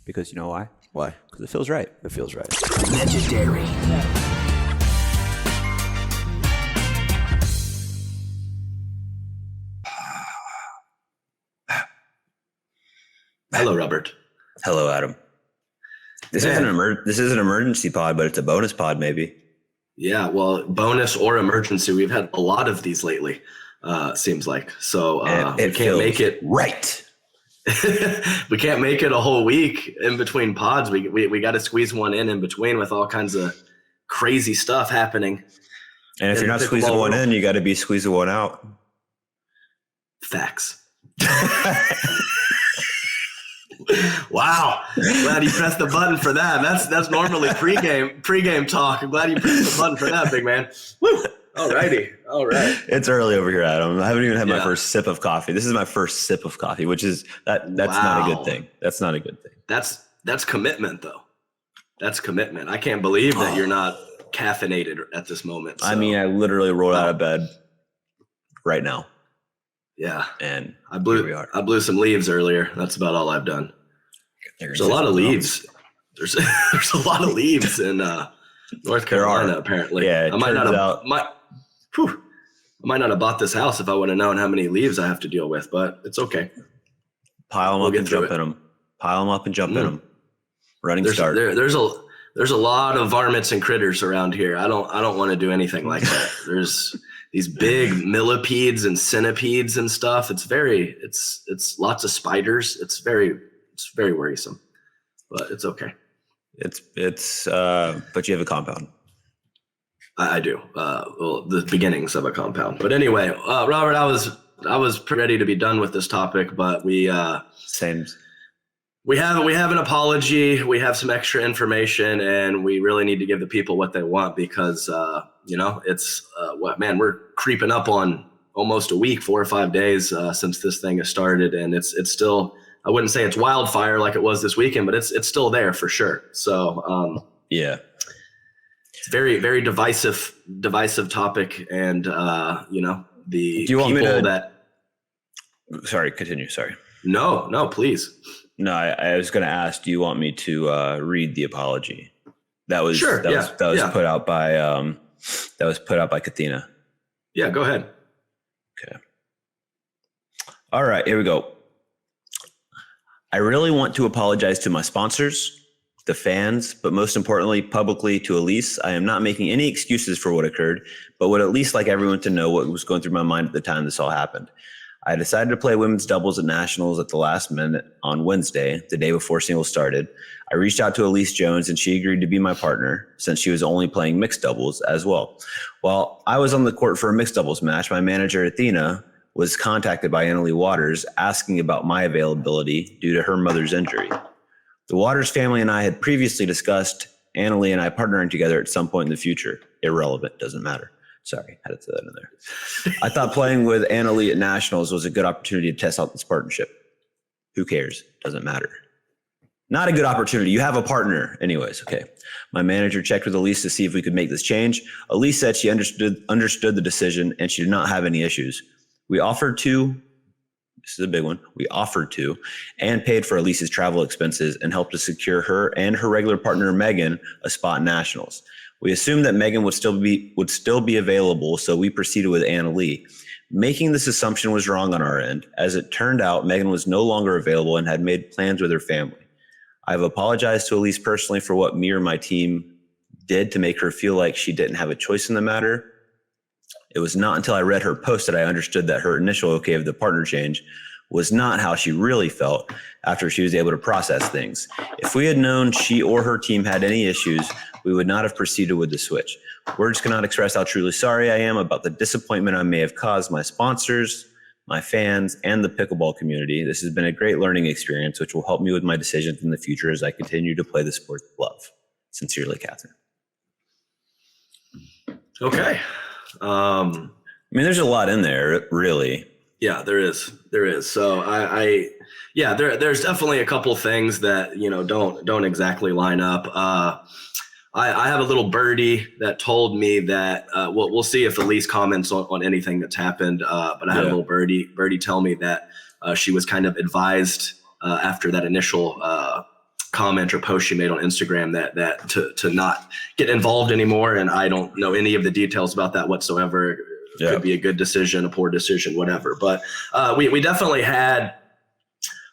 Because you know why? Why? Because it feels right. It feels right. Legendary. Hello, Robert. Hello, Adam. This is an emergency pod, but it's a bonus pod, maybe. Yeah, well, bonus or emergency. We've had a lot of these lately, seems like. So we can't make it right. We can't make it a whole week in between pods. We got to squeeze one in between with all kinds of crazy stuff happening. And if you're not squeezing one in, you got to be squeezing one out. Facts. Wow. Glad you pressed the button for that. That's normally pregame talk. I'm glad you pressed the button for that, big man. Woo. Alrighty. All right. It's early over here, Adam. I haven't even had my first sip of coffee. This is my first sip of coffee, which is that's not a good thing. That's not a good thing. That's commitment though. That's commitment. I can't believe that you're not caffeinated at this moment. So. I mean, I literally rolled out of bed right now. Yeah. And I blew some leaves earlier. That's about all I've done. There's a lot of leaves. There's a lot of leaves in North Carolina, apparently. Yeah, I might not have bought this house if I would have known how many leaves I have to deal with, but it's okay. Pile them up and jump in them. Pile them up and jump in them. Running start. There's a lot of varmints and critters around here. I don't want to do anything like that. There's these big millipedes and centipedes and stuff. It's lots of spiders. It's very worrisome, but it's okay. But you have a compound. I do. Well, the beginnings of a compound. But anyway, Robert, I was pretty ready to be done with this topic, but we have an apology. We have some extra information, and we really need to give the people what they want because it's we're creeping up on almost a week, 4 or 5 days since this thing has started, and it's still. I wouldn't say it's wildfire like it was this weekend, but it's still there for sure. So it's very, very divisive topic, and the people Sorry, continue. Sorry. No, please. No, I was going to ask. Do you want me to read the apology? That was sure. That was put out by Katina. Yeah, go ahead. Okay. All right, here we go. I really want to apologize to my sponsors, the fans, but most importantly, publicly to Elise. I am not making any excuses for what occurred, but would at least like everyone to know what was going through my mind at the time this all happened. I decided to play women's doubles at nationals at the last minute on Wednesday, the day before singles started. I reached out to Elise Jones and she agreed to be my partner since she was only playing mixed doubles as well. While I was on the court for a mixed doubles match, my manager, Athena, was contacted by Annalie Waters asking about my availability due to her mother's injury. The Waters family and I had previously discussed Annalie and I partnering together at some point in the future. Irrelevant, doesn't matter. Sorry, had to throw that in there. I thought playing with Annalie at nationals was a good opportunity to test out this partnership. Who cares? Doesn't matter. Not a good opportunity. You have a partner. Anyways, okay. My manager checked with Elise to see if we could make this change. Elise said she understood the decision and she did not have any issues. We offered to, this is a big one, we offered to and paid for Elise's travel expenses and helped to secure her and her regular partner, Megan, a spot in nationals. We assumed that Megan would still be available, so we proceeded with Annalie. Making this assumption was wrong on our end. As it turned out, Megan was no longer available and had made plans with her family. I've apologized to Elise personally for what me or my team did to make her feel like she didn't have a choice in the matter. It was not until I read her post that I understood that her initial okay of the partner change was not how she really felt after she was able to process things. If we had known she or her team had any issues, we would not have proceeded with the switch. Words cannot express how truly sorry I am about the disappointment I may have caused my sponsors, my fans, and the pickleball community. This has been a great learning experience, which will help me with my decisions in the future as I continue to play the sport with love. Sincerely, Catherine. Okay. I mean, there's a lot in there, really. Yeah, there is. So there's definitely a couple things that, don't exactly line up. I have a little birdie that told me that, we'll see if Elise comments on anything that's happened. But I had a little birdie tell me that she was kind of advised after that initial comment or post she made on Instagram that to not get involved anymore. And I don't know any of the details about that whatsoever. Yeah. Could be a good decision, a poor decision, whatever. But we definitely had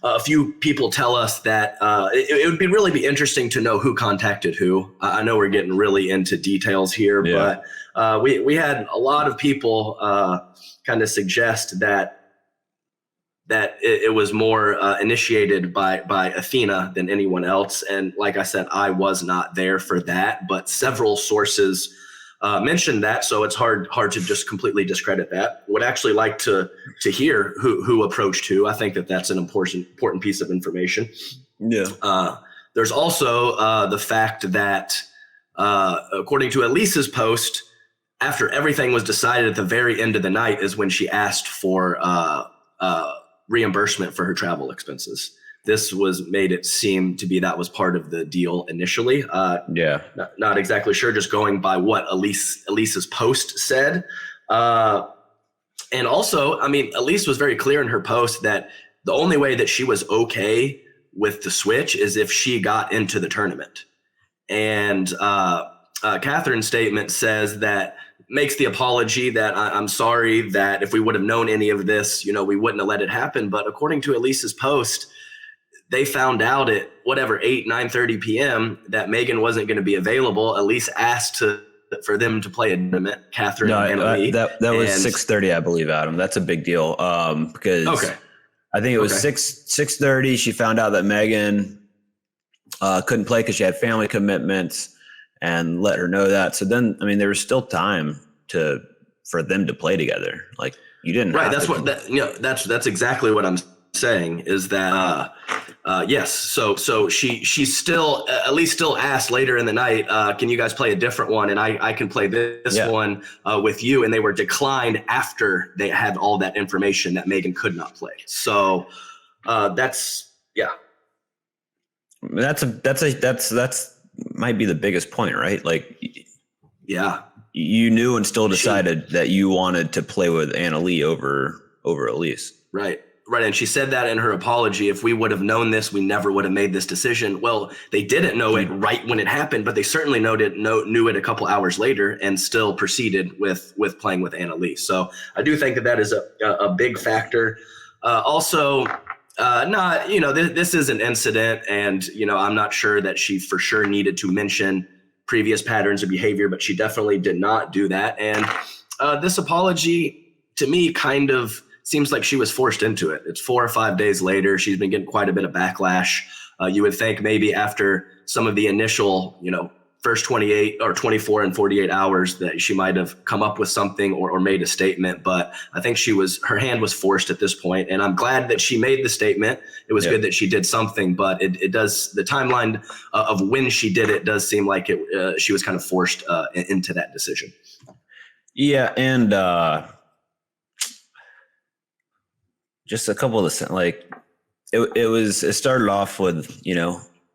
a few people tell us that it would really be interesting to know who contacted who. I know we're getting really into details here, but we had a lot of people kind of suggest that it was more initiated by Athena than anyone else. And like I said, I was not there for that, but several sources mentioned that. So it's hard to just completely discredit that. Would actually like to hear who approached who. I think that's an important piece of information. Yeah. There's also the fact that according to Elise's post, after everything was decided at the very end of the night is when she asked for reimbursement for her travel expenses. This was made it seem to be that was part of the deal initially. Not exactly sure, just going by what Elise's post said. And also, I mean, Elise was very clear in her post that the only way that she was okay with the switch is if she got into the tournament. And Catherine's statement says that makes the apology that I'm sorry that if we would have known any of this, we wouldn't have let it happen. But according to Elise's post, they found out at 9:30 p.m. that Megan wasn't going to be available. Elise asked for them to play a tournament, Catherine and Lee. That was 6:30, I believe, Adam. That's a big deal because I think it was 6:30. She found out that Megan couldn't play because she had family commitments and let her know that. So then, I mean, there was still time for them to play together. Like you didn't. Right. That's exactly what I'm saying is that yes. So she still at least still asked later in the night, can you guys play a different one? And I can play this one with you. And they were declined after they had all that information that Megan could not play. So that's might be the biggest point, right? Like, you knew and still decided that you wanted to play with Anna Lee over Elise. Right. And she said that in her apology. If we would have known this, we never would have made this decision. Well, they didn't know it right when it happened, but they certainly knew it a couple hours later and still proceeded with playing with Anna Lee. So I do think that is a big factor. Also, this is an incident, and I'm not sure that she for sure needed to mention previous patterns of behavior, but she definitely did not do that. And this apology to me kind of seems like she was forced into it. It's 4 or 5 days later. She's been getting quite a bit of backlash. You would think maybe after some of the initial, first 28 or 24 and 48 hours that she might have come up with something or made a statement. But I think her hand was forced at this point. And I'm glad that she made the statement. It was good that she did something, but it does, the timeline of when she did it does seem like she was kind of forced into that decision. Yeah. And just a couple of it started off with,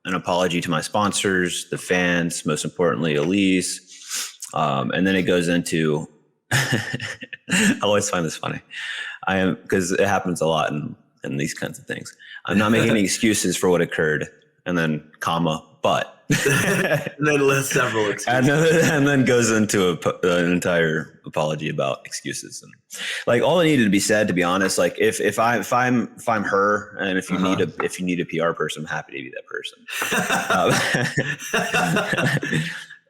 an apology to my sponsors, the fans, most importantly, Elise. And then it goes into, I always find this funny. Because it happens a lot in these kinds of things. I'm not making any excuses for what occurred, and then comma, but. And then lists several excuses. And then goes into an entire apology about excuses. And like all that needed to be said, to be honest, like if I'm her, and if you need a PR person, I'm happy to be that person.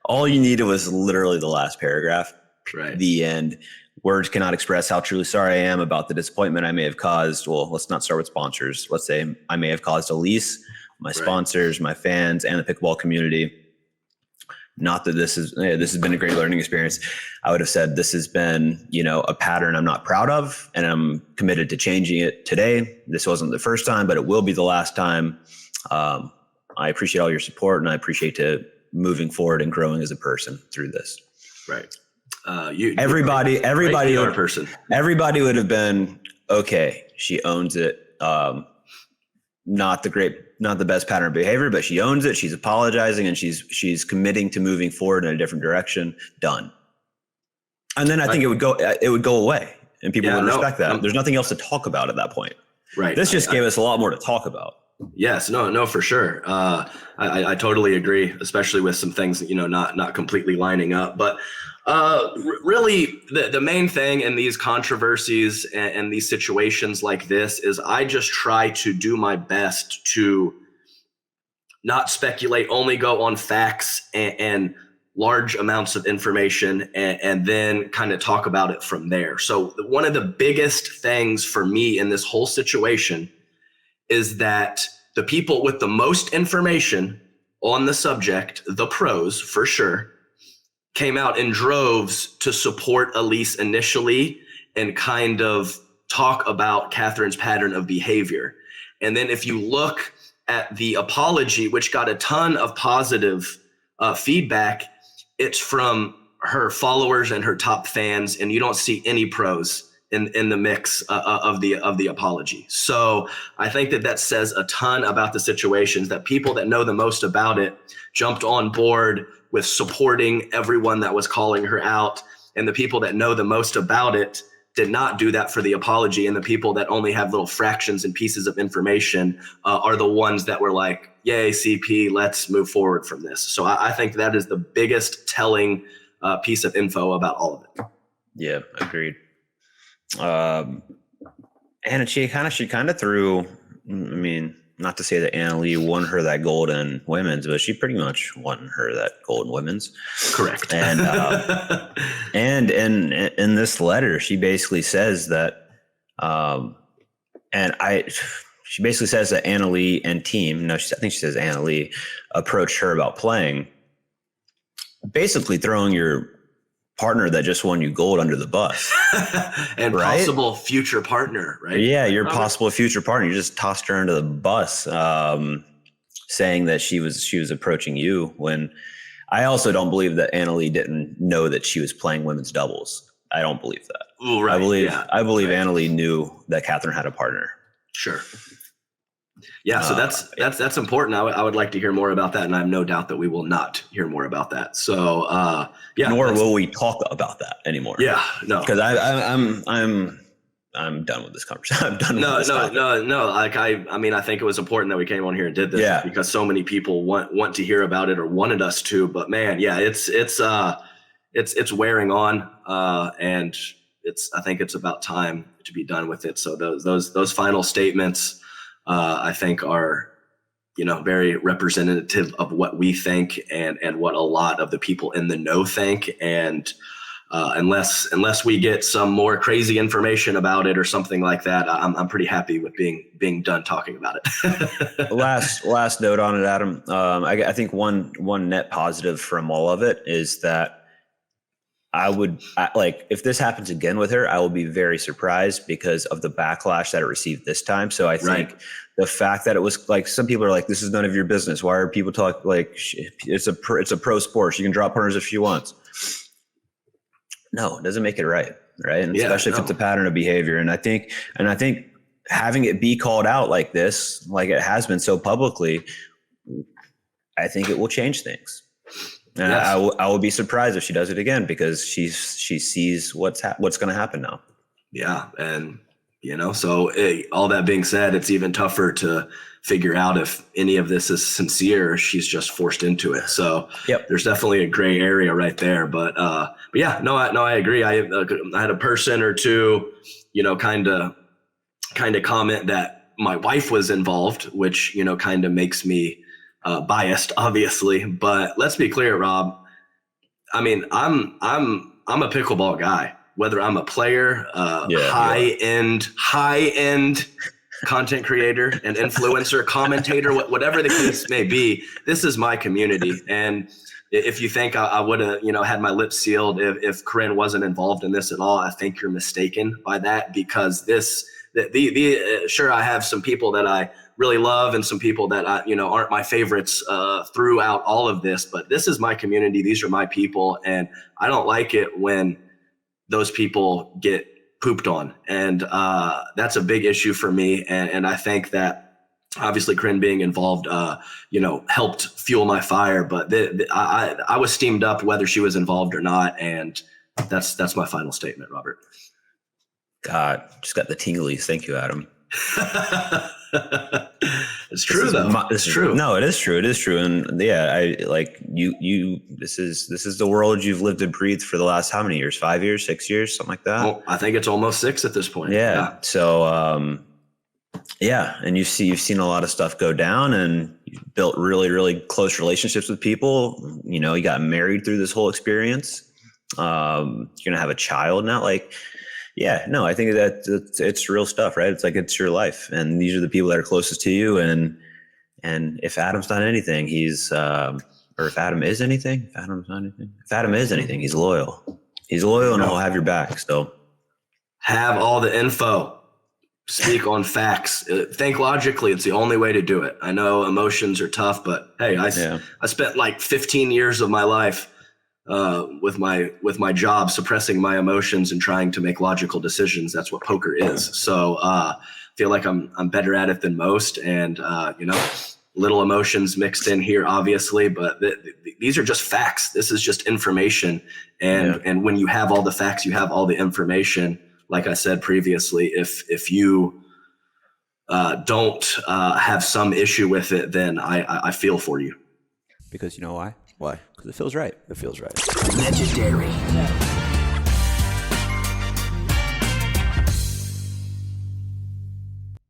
All you needed was literally the last paragraph, right? The end. Words cannot express how truly sorry I am about the disappointment I may have caused. Well, let's not start with sponsors. Let's say I may have caused Elise, my sponsors, my fans, and the pickleball community. Not that this has been a great learning experience. I would have said this has been, a pattern I'm not proud of, and I'm committed to changing it today. This wasn't the first time, but it will be the last time. I appreciate all your support, and I appreciate moving forward and growing as a person through this. Right. Everybody would have been okay. She owns it. Not the best pattern of behavior, but she owns it. She's apologizing, and she's committing to moving forward in a different direction. Done. And then I think it would go away, and people would respect that. There's nothing else to talk about at that point. Right. This just gave us a lot more to talk about. Yes, no, for sure. I totally agree, especially with some things, not completely lining up. But really, the main thing in these controversies and these situations like this is I just try to do my best to not speculate, only go on facts and large amounts of information, and then kind of talk about it from there. So one of the biggest things for me in this whole situation is that the people with the most information on the subject, the pros for sure, came out in droves to support Elise initially and kind of talk about Catherine's pattern of behavior. And then if you look at the apology, which got a ton of positive feedback, it's from her followers and her top fans, and you don't see any pros in the mix of the apology. So I think that says a ton about the situations, that people that know the most about it jumped on board with supporting everyone that was calling her out, and the people that know the most about it did not do that for the apology, and the people that only have little fractions and pieces of information are the ones that were like, yay, CP, let's move forward from this. So I think that is the biggest telling piece of info about all of it. Yeah, agreed. And she kind of threw, I mean, not to say that Anna Lee won her that gold in women's, but she pretty much won her that gold in women's. Correct. And and in this letter, she basically says that, she basically says that Anna Lee and team, I think she says Anna Lee approached her about playing, basically throwing your partner that just won you gold under the bus. And right? Possible future partner, right? Yeah, your possible future partner. You just tossed her under the bus, saying that she was approaching you, when I also don't believe that Anna Lee didn't know that she was playing women's doubles. I don't believe that. Ooh, right. I believe right. Anna Lee knew that Catherine had a partner. Sure. Yeah, so that's important. I would like to hear more about that, and I have no doubt that we will not hear more about that. So yeah, nor will we talk about that anymore. Yeah, no, because I'm done with this conversation. I'm done. No, with this no. Like I mean, I think it was important that we came on here and did this, because so many people want to hear about it, or wanted us to. But man, yeah, it's wearing on, and I think it's about time to be done with it. So those final statements, I think, are very representative of what we think and what a lot of the people in the know think. And unless we get some more crazy information about it or something like that, I'm pretty happy with being done talking about it. Last note on it, Adam. I think one net positive from all of it is that if this happens again with her, I will be very surprised because of the backlash that it received this time. So I think the fact that it was like, some people are like, this is none of your business. Why are people talking like it's a pro sport? She can drop partners if she wants. No, it doesn't make it right. And especially if it's a pattern of behavior. And I think having it be called out like this, like it has been so publicly, I think it will change things. And yes. I will be surprised if she does it again, because she sees what's going to happen now. Yeah. And, so all that being said, it's even tougher to figure out if any of this is sincere or she's just forced into it. So There's definitely a gray area right there. But yeah, I agree. I had a person or two, kind of comment that my wife was involved, which, kind of makes me biased, obviously. But let's be clear, Rob. I mean, I'm a pickleball guy, whether I'm a player, high end content creator, an influencer, commentator, whatever the case may be. This is my community. And if you think I would have, had my lips sealed if Corinne wasn't involved in this at all, I think you're mistaken by that, because sure, I have some people that I really love and some people that aren't my favorites throughout all of this, but this is my community. These are my people, and I don't like it when those people get pooped on, and that's a big issue for me. And I think that obviously Corinne being involved, helped fuel my fire, but I was steamed up whether she was involved or not, and that's my final statement, Robert. God, just got the tinglies. Thank you, Adam. It's true though. It's true. No, it is true. It is true. And yeah, I like you, this is the world you've lived and breathed for the last, how many years? 5 years, 6 years, something like that. Well, I think it's almost 6 at this point. Yeah. So, yeah. And you've seen a lot of stuff go down, and you've built really, really close relationships with people. You know, you got married through this whole experience. You're going to have a child now. Like, yeah, no, I think that it's real stuff, right? It's like, it's your life, and these are the people that are closest to you. And if Adam's not anything, or if Adam is anything, if Adam is anything, he's loyal. He's loyal, and he'll have your back. So have all the info. Speak on facts. Think logically. It's the only way to do it. I know emotions are tough, but hey, I spent like 15 years of my life with my job suppressing my emotions and trying to make logical decisions. That's what poker is. So I feel like I'm better at it than most, and little emotions mixed in here, obviously, but these are just facts. This is just information, and when you have all the facts, you have all the information. Like I said previously, if you don't have some issue with it, then I feel for you. Because you know why? Why? Because it feels right. It feels right. Legendary.